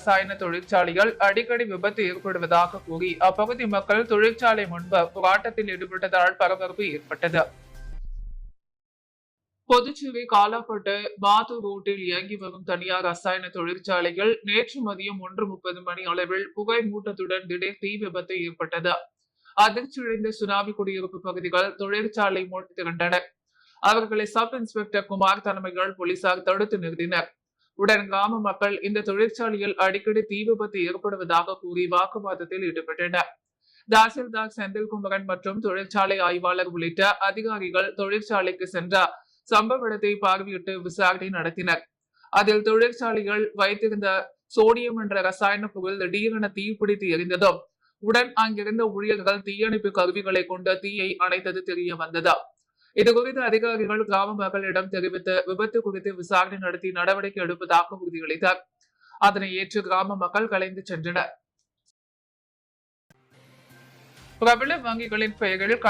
ரசாயன தொழிற்சாலைகள் அடிக்கடி விபத்து ஏற்படுவதாக கூறி அப்பகுதி மக்கள் தொழிற்சாலை முன்பு போராட்டத்தில் ஈடுபட்டதால் பரபரப்பு ஏற்பட்டது. புதுச்சேரி காலாப்பட்டு மாத்தூர் ரோட்டில் இயங்கி வரும் தனியார் ரசாயன தொழிற்சாலைகள் நேற்று மதியம் 1:30 மணி அளவில் புகை மூட்டத்துடன் திடீர் தீ விபத்து ஏற்பட்டது. அதிர்ச்சியடைந்த சுனாமி குடியிருப்பு பகுதிகள் தொழிற்சாலை முன் திரண்டனர். அவர்களை சப் இன்ஸ்பெக்டர் குமார் தலைமையில் போலீசார் தடுத்து நிறுத்தினர். உடன் கிராம மக்கள் இந்த தொழிற்சாலையில் அடிக்கடி தீ விபத்து ஏற்படுவதாக கூறி வாக்குவாதத்தில் ஈடுபட்டனர். தாசில்தார் செந்தில்குமரன் மற்றும் தொழிற்சாலை ஆய்வாளர் உள்ளிட்ட அதிகாரிகள் தொழிற்சாலைக்கு சென்ற சம்பவ இடத்தை பார்வையிட்டு விசாரணை நடத்தினர். அதில் தொழிற்சாலைகள் வைத்திருந்த சோடியம் என்ற ரசாயன பொருள் திடீரென தீப்பிடித்து எரிந்ததும் உடன் அங்கிருந்த ஊழியர்கள் தீயணைப்பு கருவிகளை கொண்ட தீயை அணைத்தது தெரிய வந்தது. இதுகுறித்து அதிகாரிகள் கிராம மக்களிடம் தெரிவித்து விபத்து குறித்து விசாரணை நடத்தி நடவடிக்கை எடுப்பதாக உறுதியளித்தார். அதனை ஏற்று கிராம மக்கள் கலைந்து சென்றனர். பிரபல வங்கிகளின் பெயரில்